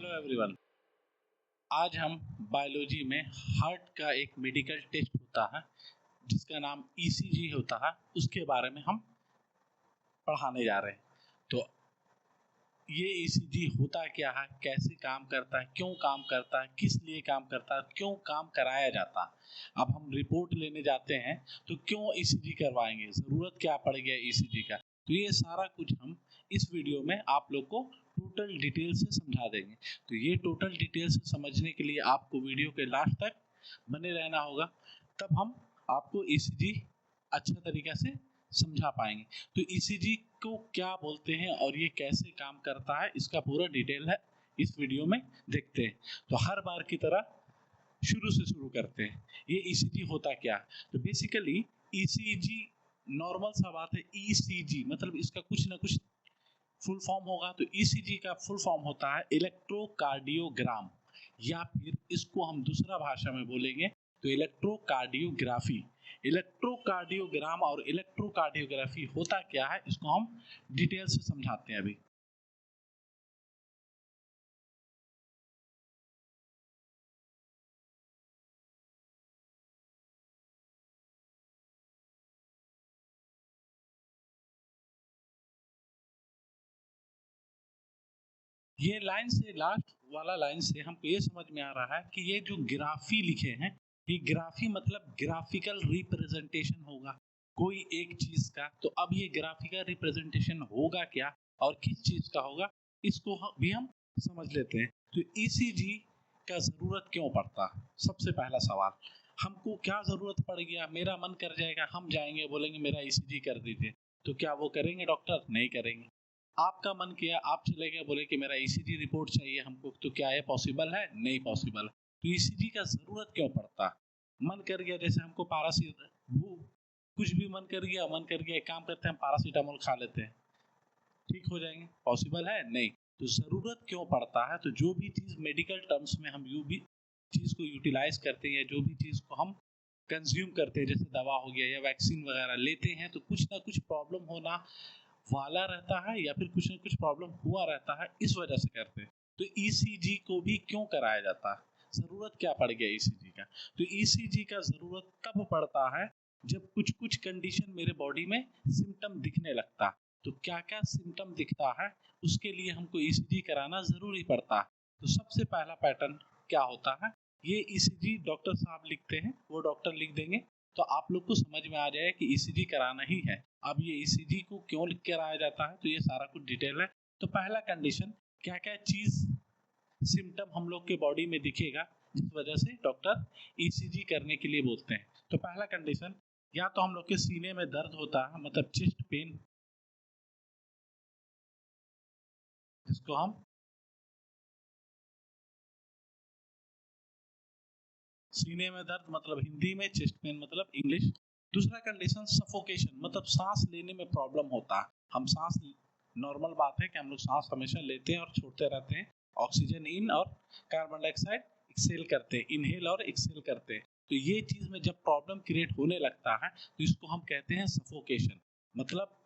Hello everyone. आज हम biology में हार्ट का एक मेडिकल टेस्ट होता है जिसका नाम ईसीजी होता है, उसके बारे में हम पढ़ाने जा रहे हैं। तो ये ईसीजी होता क्या है, कैसे काम करता है, क्यों काम करता है, किस लिए काम करता है, क्यों काम कराया जाता है। अब हम रिपोर्ट लेने जाते हैं तो क्यों ईसीजी करवाएंगे, ज़रूरत क्या पड़ गया ईसीजी का। तो ये सारा कुछ हम इस वीडियो में आप लोग को टोटल डिटेल से समझा देंगे। तो ये टोटल डिटेल से समझने के लिए आपको वीडियो के लास्ट तक बने रहना होगा, तब हम आपको ईसीजी अच्छा तरीक़ा से समझा पाएंगे। तो ईसीजी को क्या बोलते हैं और ये कैसे काम करता है, इसका पूरा डिटेल है इस वीडियो में देखते हैं। तो हर बार की तरह शुरू से शुरू करते हैं। ये ईसीजी होता क्या है। तो बेसिकली ईसीजी नॉर्मल सा बात है। ईसीजी मतलब इसका कुछ ना कुछ फुल फॉर्म होगा। तो ईसीजी का फुल फॉर्म होता है इलेक्ट्रोकार्डियोग्राम, या फिर इसको हम दूसरा भाषा में बोलेंगे तो इलेक्ट्रोकार्डियोग्राफी। इलेक्ट्रोकार्डियोग्राम और इलेक्ट्रोकार्डियोग्राफी होता क्या है, इसको हम डिटेल से समझाते हैं अभी। ये लाइन से लास्ट वाला लाइन से हमको ये समझ में आ रहा है कि ये जो ग्राफी लिखे हैं, ये ग्राफी मतलब ग्राफिकल रिप्रेजेंटेशन होगा कोई एक चीज का। तो अब ये ग्राफिकल रिप्रेजेंटेशन होगा क्या और किस चीज का होगा, इसको भी हम समझ लेते हैं। तो ईसीजी का जरूरत क्यों पड़ता है, सबसे पहला सवाल। हमको क्या जरूरत पड़ गया, मेरा मन कर जाएगा, हम जाएंगे बोलेंगे मेरा ईसीजी कर दीजिए, तो क्या वो करेंगे डॉक्टर? नहीं करेंगे। आपका मन किया, आप चले गए, बोले कि मेरा ईसीजी रिपोर्ट चाहिए हमको, तो क्या ये पॉसिबल है? नहीं पॉसिबल। तो ईसीजी का जरूरत क्यों पड़ता? मन कर गया, जैसे हमको वो कुछ भी मन कर गया, एक काम करते हैं, पैरासीटामोल खा लेते हैं, ठीक हो जाएंगे। पॉसिबल है? नहीं। तो जरूरत क्यों पड़ता है? तो जो भी चीज मेडिकल टर्म्स में हम भी चीज को यूटिलाइज करते हैं, जो भी चीज को हम कंज्यूम करते हैं, जैसे दवा हो गया या वैक्सीन वगैरह लेते हैं, तो कुछ ना कुछ प्रॉब्लम होना वाला रहता है या फिर कुछ ना कुछ प्रॉब्लम हुआ रहता है, इस वजह से करते हैं। तो ईसीजी को भी क्यों कराया जाता है, जरूरत क्या पड़ गया ईसीजी का? तो ईसीजी का जरूरत तब पड़ता है जब कुछ कुछ कंडीशन मेरे बॉडी में सिम्टम दिखने लगता है। तो क्या क्या सिम्टम दिखता है, उसके लिए हमको ईसीजी कराना जरूरी पड़ता है। तो सबसे पहला पैटर्न क्या होता है, ये ईसीजी डॉक्टर साहब लिखते हैं, वो डॉक्टर लिख देंगे, तो आप लोग को समझ में आ जाए कि ईसीजी कराना ही है। अब ये ईसीजी को क्यों लिख कर आया जाता है, तो ये सारा कुछ डिटेल है। तो पहला कंडीशन, क्या क्या चीज सिम्टम हम लोग के बॉडी में दिखेगा जिस वजह से डॉक्टर ईसीजी करने के लिए बोलते हैं। तो पहला कंडीशन, या तो हम लोग के सीने में दर्द होता है, मतलब चेस्ट पेन, जिसको हम सीने में दर्द मतलब हिंदी में, चेस्ट पेन मतलब इंग्लिश। दूसरा कंडीशन सफोकेशन, मतलब सांस लेने में प्रॉब्लम होता है। हम सांस, नॉर्मल बात है कि हम लोग सांस हमेशा लेते हैं और छोड़ते रहते हैं, ऑक्सीजन इन और कार्बन डाइऑक्साइड एक्सेल करते हैं, इनहेल और एक्सेल करते हैं। तो ये चीज में जब प्रॉब्लम क्रिएट होने लगता है तो इसको हम कहते हैं सफोकेशन। मतलब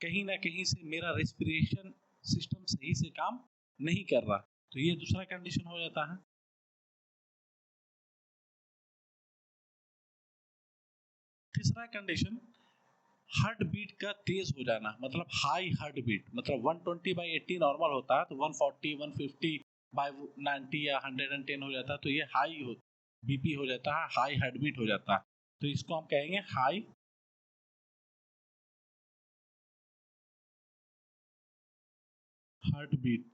कहीं ना कहीं से मेरा रेस्पिरेशन सिस्टम सही से काम नहीं कर रहा, तो ये दूसरा कंडीशन हो जाता है। तीसरा कंडीशन, हार्ट बीट का तेज हो जाना, मतलब हाई हार्ट बीट, मतलब 120/80 नॉर्मल होता है, तो 140 150/90 या 110 हो जाता है, तो ये हाई हो बीपी हो जाता है, हाई हार्ट बीट हो जाता है। तो इसको हम कहेंगे हाई हार्ट बीट।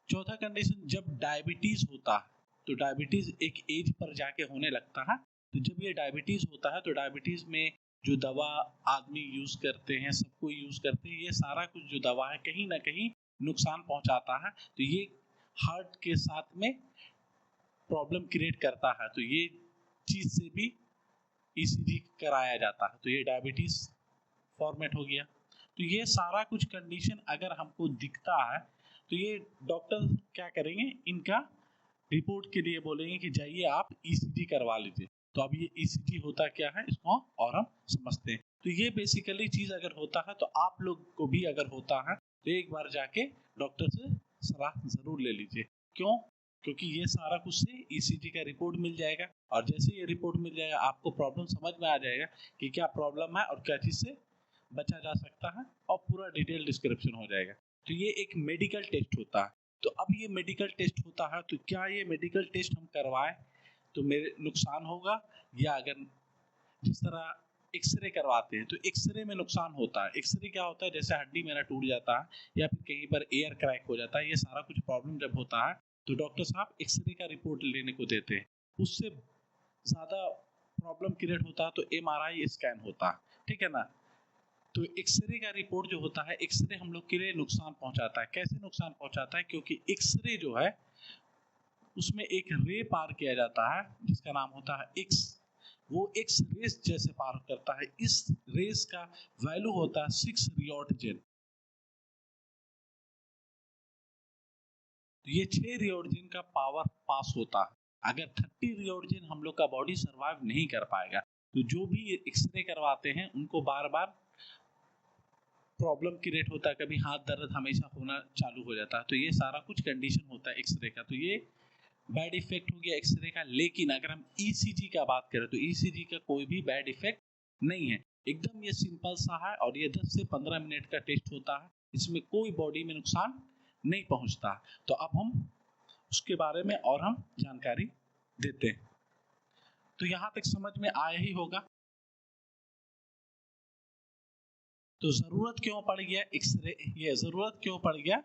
चौथा कंडीशन, जब डायबिटीज होता है, तो डायबिटीज एक एज पर जाके होने लगता है। तो जब ये डायबिटीज होता है तो डायबिटीज में जो दवा आदमी यूज करते हैं, सबको यूज करते हैं, ये सारा कुछ जो दवा है कहीं ना कहीं नुकसान पहुंचाता है। तो ये हार्ट के साथ में प्रॉब्लम क्रिएट करता है। तो ये चीज से भी ईसीजी कराया जाता है। तो ये डायबिटीज फॉर्मेट हो गया। तो ये सारा कुछ कंडीशन अगर हमको दिखता है तो ये डॉक्टर क्या करेंगे, इनका रिपोर्ट के लिए बोलेंगे कि जाइए आप ईसीजी करवा लीजिए। तो अब ये ईसीजी होता क्या है, इसको और हम समझते हैं। तो ये बेसिकली चीज अगर होता है तो आप लोग को भी अगर होता है तो एक बार जाके डॉक्टर से सलाह जरूर ले लीजिए। क्यों? क्योंकि ये सारा कुछ से ईसीजी का रिपोर्ट मिल जाएगा, और जैसे ये रिपोर्ट मिल जाएगा आपको प्रॉब्लम समझ में आ जाएगा कि क्या प्रॉब्लम है और क्या चीज़ से बचा जा सकता है, और पूरा डिटेल डिस्क्रिप्शन हो जाएगा। तो ये एक मेडिकल टेस्ट होता है। तो अब ये मेडिकल टेस्ट होता है, तो क्या ये मेडिकल टेस्ट हम करवाएं तो मेरे नुकसान होगा, या अगर जिस तरह एक्सरे करवाते हैं तो एक्सरे में नुकसान होता है। एक्सरे क्या होता है, जैसे हड्डी मेरा टूट जाता है या फिर कहीं पर एयर क्रैक हो जाता है, ये सारा कुछ प्रॉब्लम जब होता है तो डॉक्टर साहब एक्सरे का रिपोर्ट लेने को देते हैं। उससे ज़्यादा प्रॉब्लम क्रिएट होता है तो एमआरआई स्कैन होता है, ठीक है ना। तो एक्सरे का रिपोर्ट जो होता है, एक्सरे हम लोग के लिए नुकसान पहुंचाता है। कैसे नुकसान पहुंचाता है, क्योंकि एक्सरे जो है उसमें एक रे पार किया जाता है जिसका नाम होता है एक्स। वो एक्स रेस जैसे पार करता है। इस रेस का वैल्यू होता है 6 रियोटजेन। तो ये 6 रियोटजेन का पावर पास होता है। अगर 30 रियोटजेन हम लोग का बॉडी सर्वाइव नहीं कर पाएगा, तो जो भी एक्सरे करवाते हैं उनको बार बार प्रॉब्लम क्रिएट होता है, कभी हाथ दर्द हमेशा होना चालू हो जाता है। तो ये सारा कुछ कंडीशन होता है एक्सरे का। तो ये बैड इफेक्ट हो गया एक्सरे का। लेकिन अगर हम ईसीजी का बात करें तो ईसीजी का कोई भी बैड इफेक्ट नहीं है, एकदम ये सिंपल सा है, और ये 10 से 15 मिनट का टेस्ट होता है। इसमें कोई बॉडी में नुकसान नहीं पहुंचता। तो अब हम उसके बारे में और हम जानकारी देते हैं। तो यहाँ तक समझ में आया ही होगा। तो जरूरत क्यों पड़ गया एक्सरे, ये जरूरत क्यों पड़ गया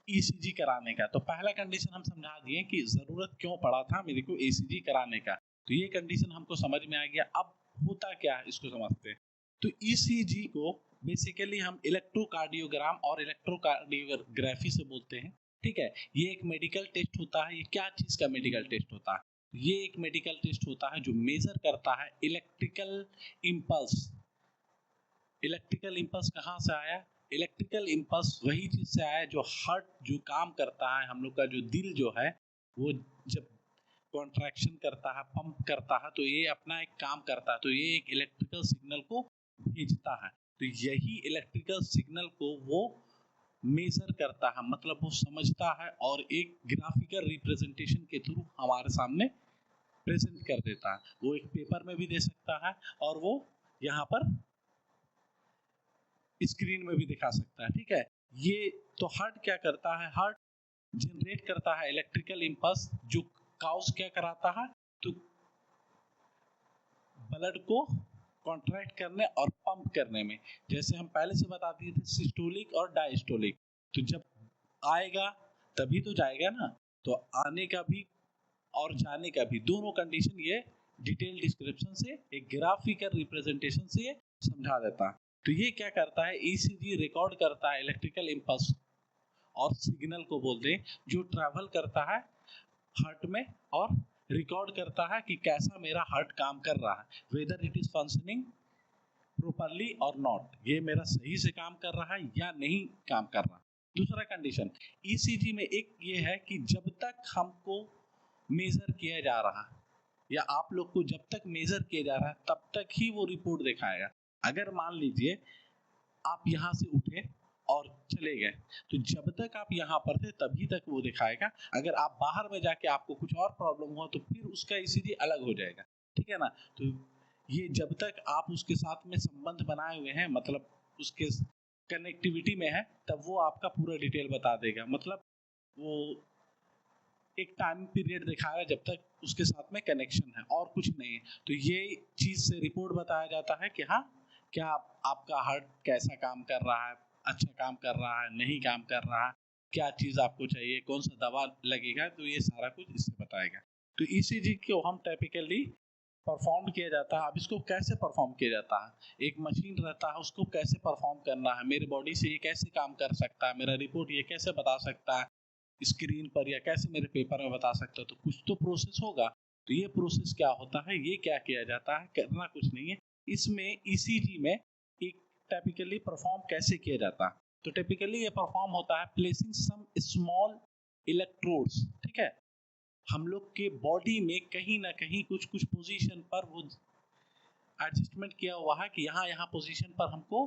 ईसीजी कराने का। तो पहला कंडीशन हम समझा दिए कि जरूरत क्यों पड़ा था मेरे को ईसीजी कराने का। तो ये कंडीशन हमको समझ में आ गया। अब होता क्या है इसको समझते हैं। तो ईसीजी को बेसिकली हम इलेक्ट्रोकार्डियोग्राम और इलेक्ट्रोकार्डियोग्राफी से बोलते हैं, ठीक है। ये एक मेडिकल टेस्ट होता है। ये क्या चीज का मेडिकल टेस्ट होता है, ये एक मेडिकल टेस्ट होता है जो मेजर करता है इलेक्ट्रिकल इम्पल्स। इलेक्ट्रिकल इम्पल्स कहाँ से आया, इलेक्ट्रिकल इम्पल्स वही चीज से आया जो हार्ट जो काम करता है, हम लोग का जो दिल जो है वो जब कॉन्ट्रैक्शन करता है, पंप करता है, तो ये अपना एक काम करता है। तो ये एक इलेक्ट्रिकल सिग्नल को भेजता है। तो यही इलेक्ट्रिकल सिग्नल को वो मेजर करता है, मतलब वो समझता है और एक ग्राफिकल रिप्रेजेंटेशन के थ्रू हमारे सामने प्रेजेंट कर देता है। वो एक पेपर में भी दे सकता है और वो यहाँ पर स्क्रीन में भी दिखा सकता है, ठीक है। ये तो हार्ट क्या करता है, हार्ट जनरेट करता है इलेक्ट्रिकल इम्पल्स जो काउस क्या कराता है, तो ब्लड को कॉन्ट्रैक्ट करने और पंप करने में। जैसे हम पहले से बता दिए थे सिस्टोलिक और डायस्टोलिक। तो जब आएगा तभी तो जाएगा ना, तो आने का भी और जाने का भी दोनों कंडीशन ये डिटेल डिस्क्रिप्शन से एक ग्राफिकल रिप्रेजेंटेशन से ये समझा देता है। तो ये क्या करता है, ईसीजी रिकॉर्ड करता है इलेक्ट्रिकल इम्पल्स और सिग्नल को बोलते हैं जो ट्रैवल करता है हार्ट में, और रिकॉर्ड करता है कि कैसा मेरा हार्ट काम कर रहा है, whether it is functioning properly और नॉट, ये मेरा सही से काम कर रहा है या नहीं काम कर रहा। दूसरा कंडीशन ईसीजी में एक ये है कि जब तक हमको मेजर किया जा रहा है या आप लोग को जब तक मेजर किया जा रहा है तब तक ही वो रिपोर्ट दिखाएगा। अगर मान लीजिए आप यहाँ से उठे और चले गए, तो जब तक आप यहाँ पर थे तभी तक वो दिखाएगा। अगर आप बाहर में जाके आपको कुछ और प्रॉब्लम हुआ तो फिर उसका ईसीजी अलग हो जाएगा, ठीक है ना। तो ये जब तक आप उसके साथ में संबंध बनाए हुए हैं, मतलब उसके कनेक्टिविटी में है, तब वो आपका पूरा डिटेल बता देगा। मतलब वो एक टाइम पीरियड दिखाएगा जब तक उसके साथ में कनेक्शन है और कुछ नहीं है। तो ये चीज से रिपोर्ट बताया जाता है कि हाँ क्या आपका हार्ट कैसा काम कर रहा है, अच्छा काम कर रहा है, नहीं काम कर रहा है, क्या चीज आपको चाहिए, कौन सा दवा लगेगा, तो ये सारा कुछ इससे बताएगा। तो ईसीजी को हम टाइपिकली परफॉर्म किया जाता है। अब इसको कैसे परफॉर्म किया जाता है, एक मशीन रहता है उसको कैसे परफॉर्म करना है, मेरे बॉडी से ये कैसे काम कर सकता है, मेरा रिपोर्ट ये कैसे बता सकता है स्क्रीन पर, या कैसे मेरे पेपर में बता सकता है। तो कुछ तो प्रोसेस होगा। तो ये प्रोसेस क्या होता है, ये क्या किया जाता है, करना कुछ नहीं है इसमें। ईसीजी में एक टाइपिकली परफॉर्म कैसे किया जाता है, तो टिपिकली ये परफॉर्म होता है प्लेसिंग सम स्मॉल इलेक्ट्रोड्स, ठीक है। हम लोग के बॉडी में कहीं ना कहीं कुछ कुछ पोजीशन पर वो एडजस्टमेंट किया हुआ है कि यहाँ यहाँ पोजीशन पर हमको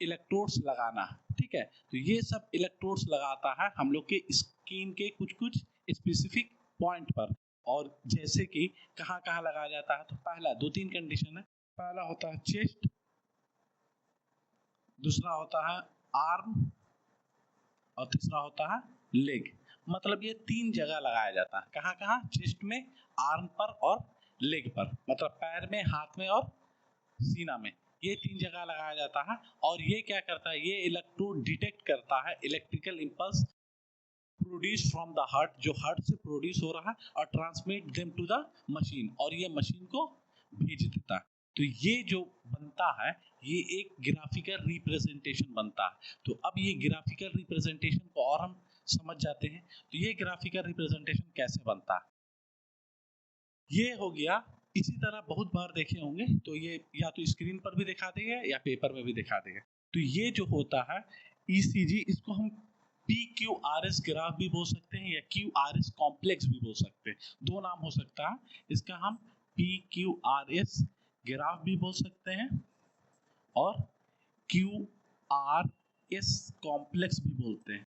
इलेक्ट्रोड्स लगाना, ठीक है। तो ये सब इलेक्ट्रोड्स लगाता है हम लोग के स्किन के कुछ कुछ स्पेसिफिक पॉइंट पर। और जैसे कि कहाँ कहाँ लगाया जाता है, तो पहला 2-3 कंडीशन है। पहला होता है चेस्ट, दूसरा होता है आर्म और तीसरा होता है लेग। मतलब ये 3 जगह लगाया जाता है। कहाँ कहाँ? चेस्ट में, आर्म पर और लेग पर, मतलब पैर में, हाथ में और सीना में, ये 3 जगह लगाया जाता है। और ये क्या करता है, ये इलेक्ट्रोड डिटेक्ट करता है electrical impulse produce from the heart, जो हार्ट से प्रोड्यूस हो रहा है, और transmit them to the machine, और ये मशीन को भेज देता है। तो ये जो बनता है ये एक ग्राफिकल रिप्रेजेंटेशन बनता है। तो अब ये ग्राफिकल रिप्रेजेंटेशन को और हम समझ जाते हैं। तो ये ग्राफिकल रिप्रेजेंटेशन कैसे बनता है, ये हो गया। इसी तरह बहुत बार देखे होंगे, तो ये या तो स्क्रीन पर भी दिखा देगा या पेपर में भी दिखा देगा। तो ये जो होता है ईसीजी, इसको हम PQRS ग्राफ भी बोल सकते हैं या QRS कॉम्प्लेक्स भी बोल सकते हैं, 2 नाम हो सकता है इसका। हम PQRS ग्राफ भी बोल सकते हैं और QRS कॉम्प्लेक्स भी बोलते हैं,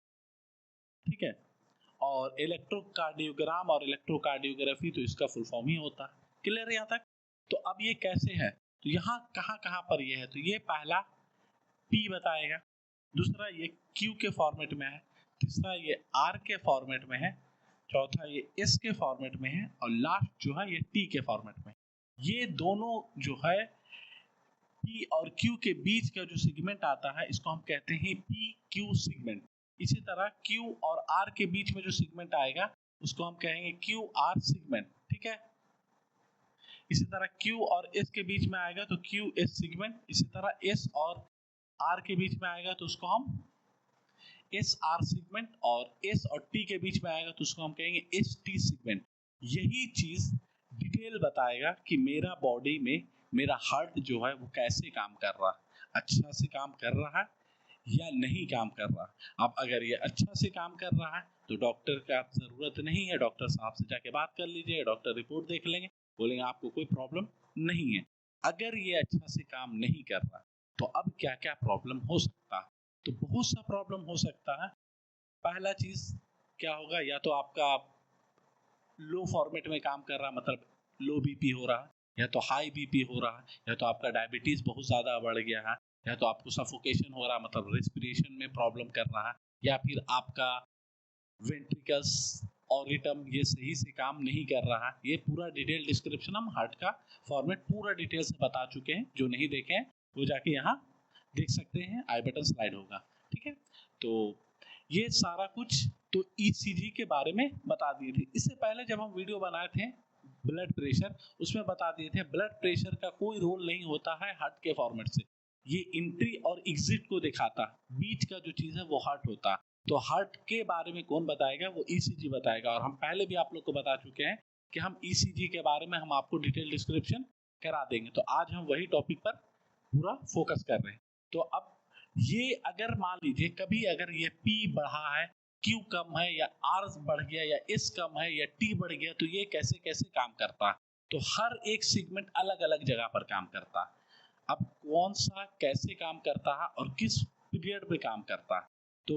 ठीक है। और इलेक्ट्रोकार्डियोग्राम और इलेक्ट्रोकार्डियोग्राफी तो इसका फुल फॉर्म ही होता है। क्लियर यहाँ तक? तो अब ये कैसे है, तो यहाँ कहाँ कहाँ पर ये है, तो ये पहला P बताएगा, दूसरा ये Q के फॉर्मेट में है, तीसरा ये R के फॉर्मेट में है, चौथा ये S के फॉर्मेट में है, और लास्ट जो है ये T के फॉर्मेट में। ये दोनों जो है P और Q के बीच का जो सेगमेंट आता है इसको हम कहते हैं PQ सेगमेंट। इसी तरह Q और R के बीच में जो सेगमेंट आएगा उसको हम कहेंगे QR सेगमेंट, ठीक है। इसी तरह Q और S के बीच में आएगा तो QS सेगमेंट। इसी तरह S और R के बीच में आएगा तो उसको हम SR सेगमेंट, और S और T के बीच में आएगा तो उसको हम कहेंगे ST सेगमेंट। यही चीज डिटेल बताएगा कि मेरा बॉडी में मेरा हार्ट जो है वो कैसे काम कर रहा है, अच्छा से काम कर रहा है या नहीं काम कर रहा। अब अगर ये अच्छा से काम कर रहा है तो डॉक्टर का जरूरत नहीं है, डॉक्टर साहब से जाके बात कर लीजिए, डॉक्टर रिपोर्ट देख लेंगे, बोलेंगे आपको कोई प्रॉब्लम नहीं है। अगर ये अच्छा से काम नहीं कर रहा तो अब क्या क्या प्रॉब्लम हो सकता है, तो बहुत सा प्रॉब्लम हो सकता है। पहला चीज क्या होगा, या तो आपका लो फॉर्मेट में काम कर रहा, मतलब लो बीपी हो रहा है, या तो हाई बीपी हो रहा है, या तो आपका डायबिटीज बहुत ज्यादा बढ़ गया है, या तो आपको सफोकेशन हो रहा है, मतलब रेस्पिरेशन में प्रॉब्लम कर रहा है, या फिर आपका वेंट्रिकल्स ऑरिटम ये सही से काम नहीं कर रहा। ये पूरा डिटेल डिस्क्रिप्शन हम हार्ट का फॉर्मेट पूरा डिटेल से बता चुके हैं। जो नहीं देखे हैं वो जाके यहाँ देख सकते हैं, आई बटन स्लाइड होगा, ठीक है। तो ये सारा कुछ तो ईसीजी के बारे में बता दिए थे। इससे पहले जब हम वीडियो बनाए थे ब्लड प्रेशर, उसमें बता दिए थे ब्लड प्रेशर का कोई रोल नहीं होता है हार्ट के फॉर्मेट से। ये एंट्री और एग्जिट को दिखाता है, बीच का जो चीज है वो हार्ट होता है। तो हार्ट के बारे में कौन बताएगा, वो ईसीजी बताएगा। और हम पहले भी आप लोग को बता चुके हैं कि हम ईसीजी के बारे में हम आपको डिटेल डिस्क्रिप्शन करा देंगे। तो आज हम वही टॉपिक पर पूरा फोकस कर रहे हैं। तो अब ये अगर मान लीजिए कभी अगर ये P बढ़ा है, Q कम है, या R बढ़ गया, या S कम है, या T बढ़ गया, तो ये कैसे कैसे काम करता है। तो हर एक सेगमेंट अलग अलग जगह पर काम करता है। अब कौन सा कैसे काम करता है और किस पीरियड में काम करता है, तो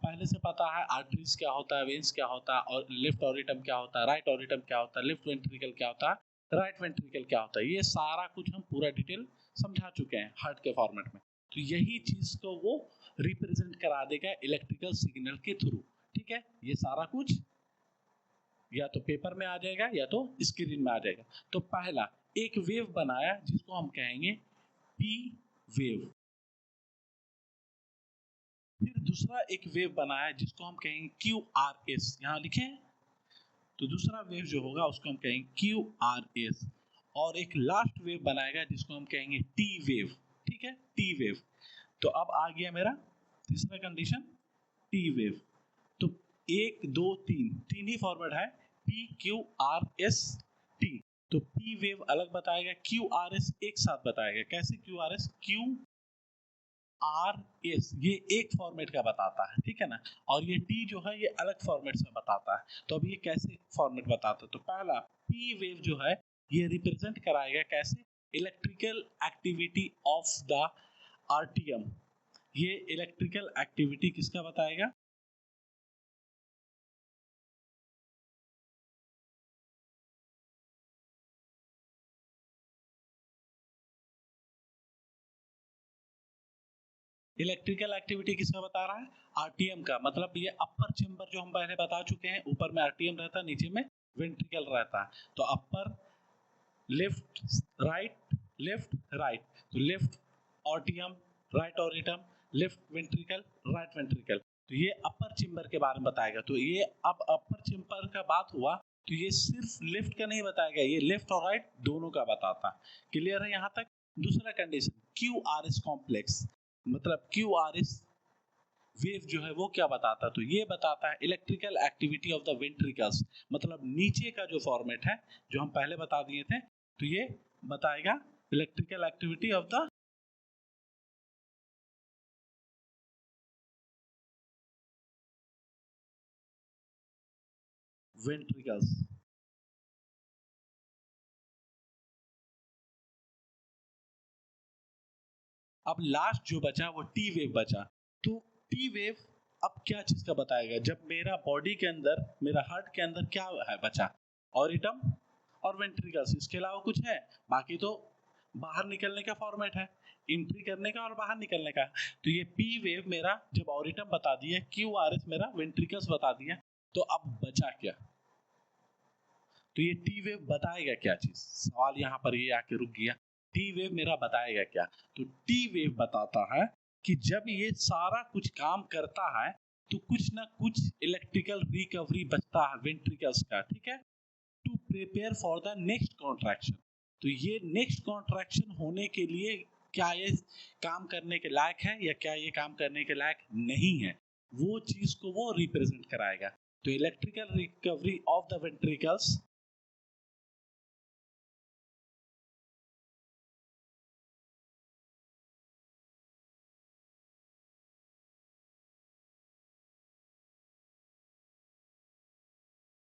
पहले से पता है आर्टरीज क्या होता है, वेन्स क्या होता है, और लेफ्ट ऑरिटम क्या होता है, राइट ऑरिटम क्या होता है, लेफ्ट वेंट्रिकल क्या होता है, राइट वेंट्रिकल क्या होता है। ये सारा कुछ हम पूरा डिटेल समझा चुके हैं हार्ट के फॉर्मेट में। तो यही चीज को वो रिप्रेजेंट करा देगा इलेक्ट्रिकल सिग्नल के थ्रू, ठीक है। ये सारा कुछ या तो पेपर में आ जाएगा या तो स्क्रीन में आ जाएगा। तो पहला एक वेव बनाया जिसको हम कहेंगे पी वेव, फिर दूसरा एक वेव बनाया जिसको हम कहेंगे क्यू आर एस, यहाँ लिखे हैं। तो दूसरा वेव जो होगा उसको हम कहेंगे क्यू आर एस, और एक लास्ट वेव बनाएगा जिसको हम कहेंगे टी वेव, ठीक है, टी वेव। तो अब आ गया मेरा तीसरा कंडीशन, टी वेव। तो 1 2 3 तीन ही फॉर्मेट है, P Q R S T. तो पी वेव अलग बताएगा, क्यू आर एस एक साथ बताएगा। कैसे Q R S, Q R S ये एक फॉर्मेट का बताता है, ठीक है ना, और ये टी जो है ये अलग फॉर्मेट से बताता है। तो अब ये कैसे फॉर्मेट बताता है, तो पहला पी वेव जो है ये रिप्रेजेंट कराएगा कैसे, electrical activity of the RTM, ये इलेक्ट्रिकल एक्टिविटी किसका बताएगा? इलेक्ट्रिकल एक्टिविटी किसका बता रहा है? आरटीएम का। मतलब ये अपर चेम्बर जो हम पहले बता चुके हैं, ऊपर में आरटीएम रहता है, नीचे में वेंट्रिकल रहता है। तो upper left right, left right, तो लेफ्ट ऑर्टियम, राइट ऑरिटम, लेफ्ट वेंट्रिकल, राइट वेंट्रिकल। तो ये अपर चेम्बर के बारे में बताएगा। तो ये अब अपर चेम्बर का बात हुआ, तो ये सिर्फ लेफ्ट का नहीं बताएगा, ये लेफ्ट और राइट दोनों का बताता। क्लियर है यहाँ तक? दूसरा condition, Q R S complex, मतलब क्यू आर एस वेव जो है वो क्या बताता? तो ये बताता है electrical activity of the ventricles. मतलब नीचे का जो फॉर्मेट है जो हम पहले बता दिए थे, तो ये बताएगा electrical activity of the ventricles. अब लास्ट जो बचा वो टी वेव बचा। तो टी वेव अब क्या चीज का बताएगा? जब मेरा बॉडी के अंदर, मेरा हार्ट के अंदर क्या है बचा? ऑरिटम और वेंट्रिकल्स, इसके अलावा कुछ है? बाकी तो बाहर निकलने का फॉर्मेट है, एंट्री करने का और बाहर निकलने का। तो ये पी वेव मेरा जब ऑरिटम बता दिया, क्यू आर एस मेरा वेंट्रिकल्स बता दिया, तो अब बचा क्या? तो ये टी वेव बताएगा क्या चीज? सवाल यहाँ पर ये आके रुक गया। टी वेव मेरा बताएगा क्या? तो टी वेव बताता है कि जब ये सारा कुछ काम करता है तो कुछ ना कुछ इलेक्ट्रिकल रिकवरी बचता है वेंट्रिकल्स का, ठीक है, to prepare for the next contraction. तो ये नेक्स्ट कॉन्ट्रैक्शन होने के लिए क्या ये काम करने के लायक है या क्या ये काम करने के लायक नहीं है, वो चीज को वो रिप्रेजेंट कराएगा। तो electrical recovery of the ventricles,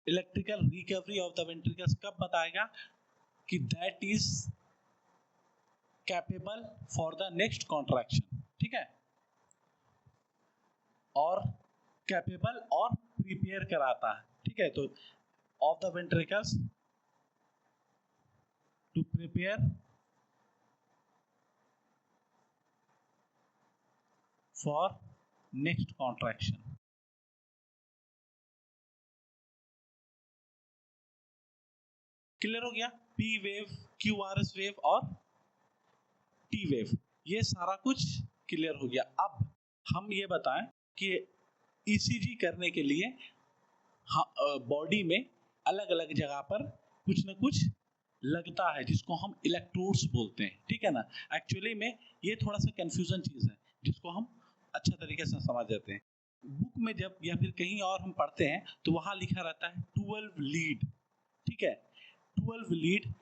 electrical recovery of the ventricles कब बताएगा? कि that is capable for the next contraction, ठीक है, और कैपेबल और प्रिपेयर कराता है, ठीक है। तो of the ventricles to prepare for next contraction. Clear हो गया? P wave, Q R S wave और टी वेव, ये सारा कुछ क्लियर हो गया। अब हम ये बताएं कि ईसीजी करने के लिए बॉडी में अलग अलग जगह पर कुछ ना कुछ लगता है जिसको हम इलेक्ट्रोड्स बोलते हैं, ठीक है ना। एक्चुअली में ये थोड़ा सा कंफ्यूजन चीज है जिसको हम अच्छा तरीके से समझ जाते हैं। बुक में जब या फिर कहीं और हम पढ़ते हैं तो वहां लिखा रहता है 12 लीड, ठीक है, 12 लीड।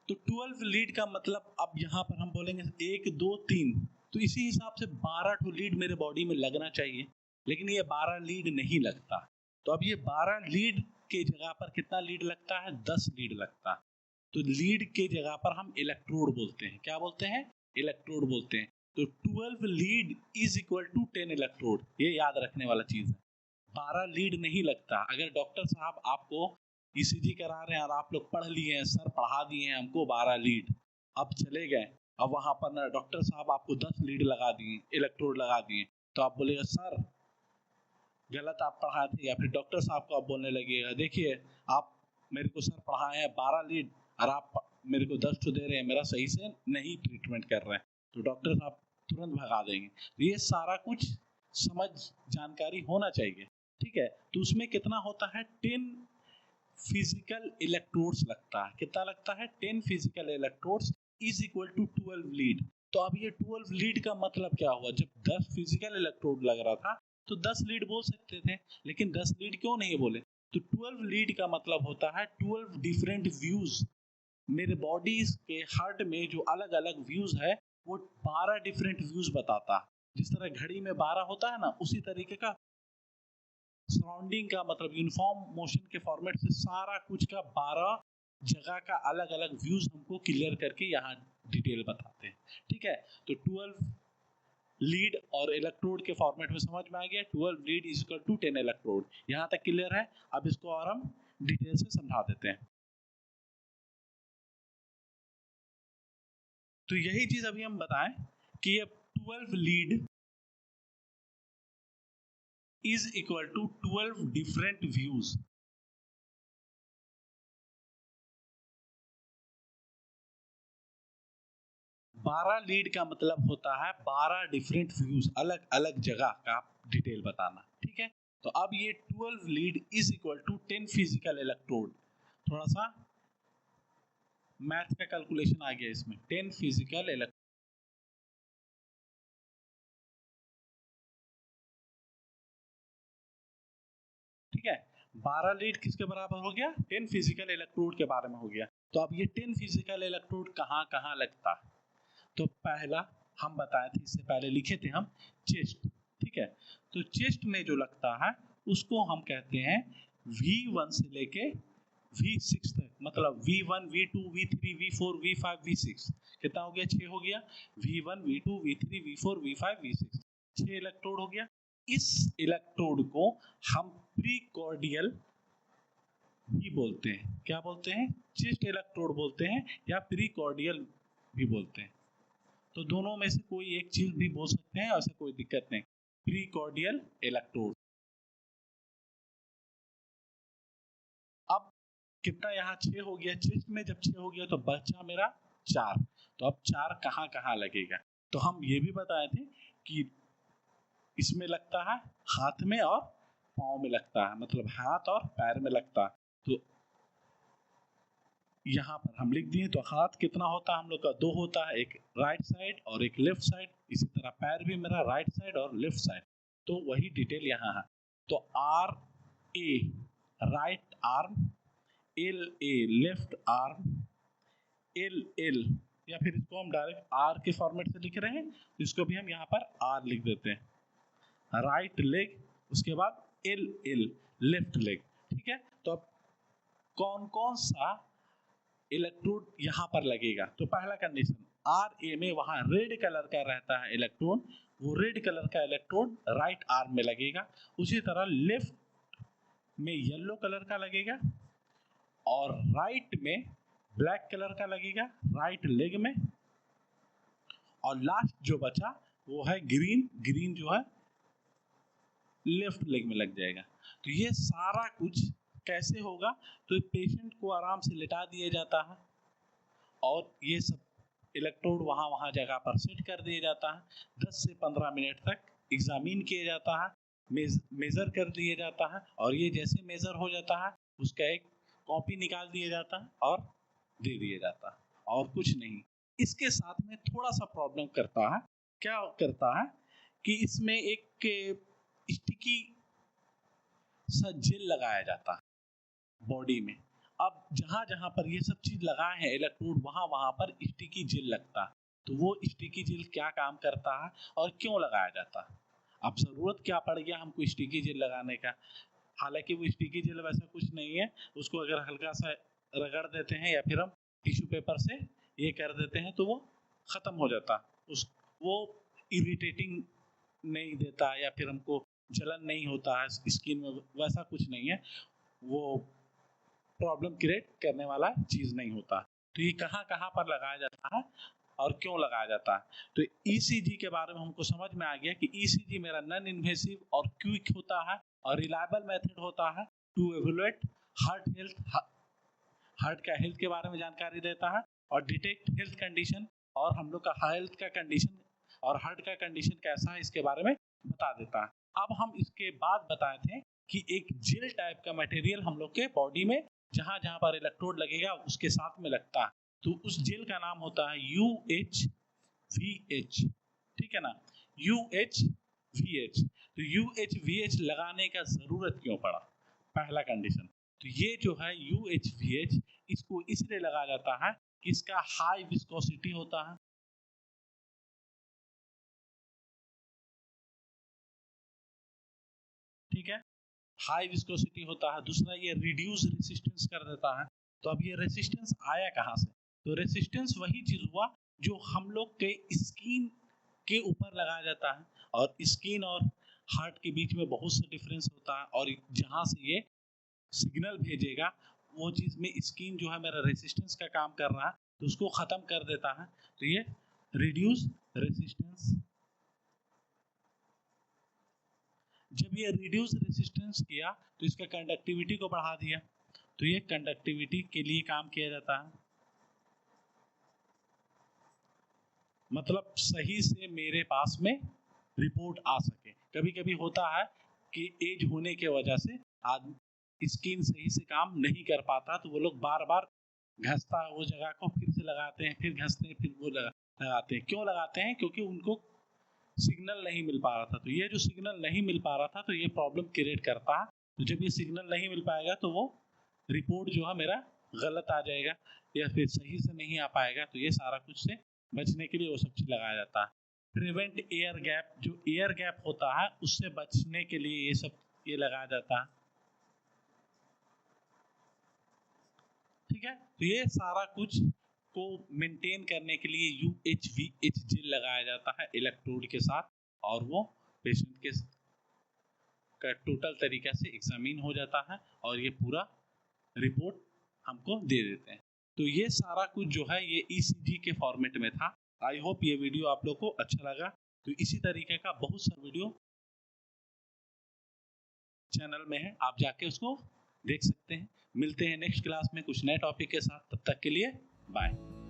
तो 12 लीड का मतलब अब यहाँ पर हम बोलेंगे 1 2 3, तो इसी हिसाब से 12 ठो लीड मेरे बॉडी में लगना चाहिए, लेकिन ये 12 लीड नहीं लगता। तो अब ये 12 लीड के जगह पर कितना लीड लगता है? 10 लीड लगता है। तो लीड के जगह पर हम इलेक्ट्रोड बोलते हैं। क्या बोलते हैं? इलेक्ट्रोड बोलते हैं। तो 12 lead is equal to 10 electrode, ये याद रखने वाला चीज है। 12 लीड नहीं लगता। अगर डॉक्टर साहब आपको ईसीजी करा रहे हैं और आप लोग पढ़ लिए हैं, सर पढ़ा दिए हैं हमको 12 लीड, अब चले गए, अब वहां पर ना डॉक्टर साहब आपको 10 लीड लगा दिए, इलेक्ट्रोड लगा दिए, तो आप बोलेगा सर गलत आप पढ़ाए थे, या फिर डॉक्टर साहब को आप बोलने लगेगा देखिए आप मेरे को सर पढ़ाए हैं 12 लीड और आप मेरे को 10 तो दे रहे हैं, मेरा सही से नहीं ट्रीटमेंट कर रहे हैं, तो डॉक्टर साहब तुरंत भगा देंगे। तो ये सारा कुछ समझ जानकारी होना चाहिए, ठीक है। तो उसमें कितना होता है? 10 फिजिकल इलेक्ट्रोड्स लगता है। कितना लगता है? 10 physical electrodes is equal to 12 lead. तो अब ये 12 लीड का मतलब क्या हुआ? जब 10 फिजिकल इलेक्ट्रोड लग रहा था तो 10 लीड बोल सकते थे, लेकिन 10 लीड क्यों नहीं बोले? तो 12 लीड का मतलब होता है 12 डिफरेंट व्यूज। मेरे बॉडी के हार्ट में जो अलग अलग व्यूज है वो 12 डिफरेंट व्यूज बताता है। जिस तरह घड़ी में 12 होता है ना, उसी तरीके का सराउंडिंग का मतलब यूनिफॉर्म मोशन के फॉर्मेट से सारा कुछ का 12 जगह का अलग अलग व्यूज हमको क्लियर करके यहाँ डिटेल बताते हैं, ठीक है। तो 12 लीड और इलेक्ट्रोड के फॉर्मेट में समझ में आ गया। 12 lead is equal to 10 electrode. यहाँ तक क्लियर है? अब इसको और हम डिटेल से समझा देते हैं। तो यही चीज अभी हम बताएं कि ये 12 lead is equal to 12 different views. 12 lead का मतलब होता है 12 डिफरेंट व्यूज, अलग अलग जगह का डिटेल बताना। ठीक है, तो अब ये 12 lead is equal to 10 physical electrode. थोड़ा सा मैथ का कैलकुलेशन आ गया इसमें। 10 फिजिकल इलेक्ट्रोड, ठीक है। 12 लीड किसके बराबर हो गया? 10 फिजिकल इलेक्ट्रोड के बारे में हो गया। तो अब ये 10 फिजिकल इलेक्ट्रोड कहाँ कहाँ लगता है? तो पहला हम बताए थे, इससे पहले लिखे थे हम, चेस्ट। ठीक है, तो चेस्ट में जो लगता है उसको हम कहते हैं V1 से लेके V6 तक, मतलब V1, V2, V3, V4, V5, V6। कितना हो गया? 6 हो गया। V1, V2, V3, V4, V5, V6, 6 electrode हो गया। इस इलेक्ट्रोड को हम प्रीकॉर्डियल भी बोलते हैं। क्या बोलते हैं? चेस्ट इलेक्ट्रोड बोलते हैं या प्रीकॉर्डियल भी बोलते हैं। तो दोनों में से कोई एक चीज भी बोल सकते हैं, ऐसा कोई दिक्कत नहीं। Precordial electrode. अब कितना? यहाँ 6 हो गया। चेस्ट में जब 6 हो गया तो बचा मेरा 4। तो अब 4 कहाँ कहाँ लगेगा? तो हम ये भी बताए थे कि इसमें लगता है हाथ में और पाँव में लगता है, मतलब हाथ और पैर में लगता है। तो यहाँ पर हम लिख दिए। तो हाथ कितना होता है हम लोग का? 2 होता है, एक राइट साइड और एक लेफ्ट साइड। इसी तरह पैर भी मेरा राइट साइड और लेफ्ट साइड। तो वही डिटेल यहाँ है। तो R A right arm, L A left arm, L L, या फिर इसको हम डायरेक्ट आर के फॉर्मेट से लिख रहे हैं तो इसको भी हम यहाँ पर आर लिख देते हैं। राइट लेग, उसके बाद एल एल लेफ्ट लेग। ठीक है, तो अब कौन कौन सा इलेक्ट्रोड यहाँ पर लगेगा? तो पहला कंडीशन, आर ए में वहां रेड कलर का रहता है इलेक्ट्रोड, वो रेड कलर का इलेक्ट्रोड राइट आर्म में लगेगा। उसी तरह लेफ्ट में येलो कलर का लगेगा और राइट में ब्लैक कलर का लगेगा राइट लेग में। और लास्ट जो बचा वो है ग्रीन, ग्रीन जो है लेफ्ट लेग में लग जाएगा। तो ये सारा कुछ कैसे होगा? तो पेशेंट को आराम से लिटा दिया जाता है और ये सब इलेक्ट्रोड वहाँ वहाँ जगह पर सेट कर दिया जाता है। 10 से 15 मिनट तक एग्जामिन किया जाता है, मेजर कर दिया जाता है, और ये जैसे मेजर हो जाता है उसका एक कॉपी निकाल दिया जाता है और दे दिया जाता है, और कुछ नहीं। इसके साथ में थोड़ा सा प्रॉब्लम करता है। क्या करता है कि इसमें एक स्टिकी सा जेल लगाया जाता है बॉडी में। अब जहां जहां पर ये सब चीज लगाए हैं इलेक्ट्रोड, वहां वहां पर स्टिकी जेल लगता है। तो वो स्टिकी जेल क्या काम करता है और क्यों लगाया जाता है? अब जरूरत क्या पड़ गया हमको स्टिकी जेल लगाने का? हालांकि वो स्टिकी जेल वैसा कुछ नहीं है, उसको अगर हल्का सा रगड़ देते हैं या फिर हम टिश्यू पेपर से ये कर देते हैं तो वो खत्म हो जाता है। उस वो इरिटेटिंग नहीं देता या फिर हमको जलन नहीं होता है स्किन में, वैसा कुछ नहीं है। वो प्रॉब्लम क्रिएट करने वाला चीज नहीं होता। तो ये कहाँ कहाँ पर लगाया जाता है और क्यों लगाया जाता है? तो ईसीजी के बारे में हमको समझ में आ गया कि ईसीजी मेरा नॉन इन्वेसिव और क्विक होता है और रिलायबल मेथड होता है to evaluate heart health, heart का हेल्थ के बारे में जानकारी देता है और डिटेक्ट हेल्थ कंडीशन, और हम लोग का हेल्थ का कंडीशन और हार्ट का कंडीशन कैसा है इसके बारे में बता देता है। अब हम इसके बाद बताए थे कि एक जेल टाइप का मटेरियल हम लोग के बॉडी में जहां जहां पर इलेक्ट्रोड लगेगा उसके साथ में लगता है, तो उस जेल का नाम होता है UHVH। ठीक है ना, UHVH। तो UHVH लगाने का जरूरत क्यों पड़ा? पहला कंडीशन, तो ये जो है UHVH, इसको इसलिए लगाया जाता है कि इसका हाई विस्कोसिटी होता है। ठीक है, हाई विस्कोसिटी होता है। दूसरा, ये रिड्यूस रेसिस्टेंस कर देता है। तो अब ये रेसिस्टेंस आया कहाँ से? तो रेसिस्टेंस वही चीज हुआ जो हम लोग के स्किन के ऊपर लगाया जाता है, और स्किन और हार्ट के बीच में बहुत सा डिफरेंस होता है, और जहाँ से ये सिग्नल भेजेगा वो चीज़ में स्किन जो है मेरा रेसिस्टेंस का काम कर रहा है तो उसको ख़त्म कर देता है, तो ये रिड्यूस रेसिस्टेंस। जब ये रिड्यूस रेसिस्टेंस किया तो इसका कंडक्टिविटी को बढ़ा दिया, तो ये कंडक्टिविटी के लिए काम किया जाता है। मतलब सही से मेरे पास में रिपोर्ट आ सके। कभी कभी होता है कि एज होने के वजह से आदमी स्किन सही से काम नहीं कर पाता, तो वो लोग बार बार घसता है वो जगह को, फिर से लगाते हैं, फिर घसते हैं, फिर वो लगाते हैं। क्यों लगाते हैं? क्योंकि उनको सिग्नल नहीं मिल पा रहा था। तो ये जो सिग्नल नहीं मिल पा रहा था तो ये प्रॉब्लम क्रिएट करता है। तो जब ये सिग्नल नहीं मिल पाएगा तो वो रिपोर्ट जो है मेरा गलत आ जाएगा या फिर सही से नहीं आ पाएगा। तो ये सारा कुछ से बचने के लिए वो सब चीज़ लगाया जाता है। प्रिवेंट एयर गैप, जो एयर गैप होता है उससे बचने के लिए ये सब ये लगाया जाता है। ठीक है, तो ये सारा कुछ को मेंटेन करने के लिए UHVH जेल लगाया जाता है इलेक्ट्रोड के साथ, और वो पेशेंट के का टोटल तरीके से एग्जामिन हो जाता है और ये पूरा रिपोर्ट हमको दे देते हैं। तो ये सारा कुछ जो है ये ECG के फॉर्मेट में था। आई होप ये वीडियो आप लोग को अच्छा लगा। तो इसी तरीके का बहुत सा वीडियो चैनल में है, आप जाके उसको देख सकते हैं। मिलते हैं नेक्स्ट क्लास में कुछ नए टॉपिक के साथ, तब तक के लिए बाय।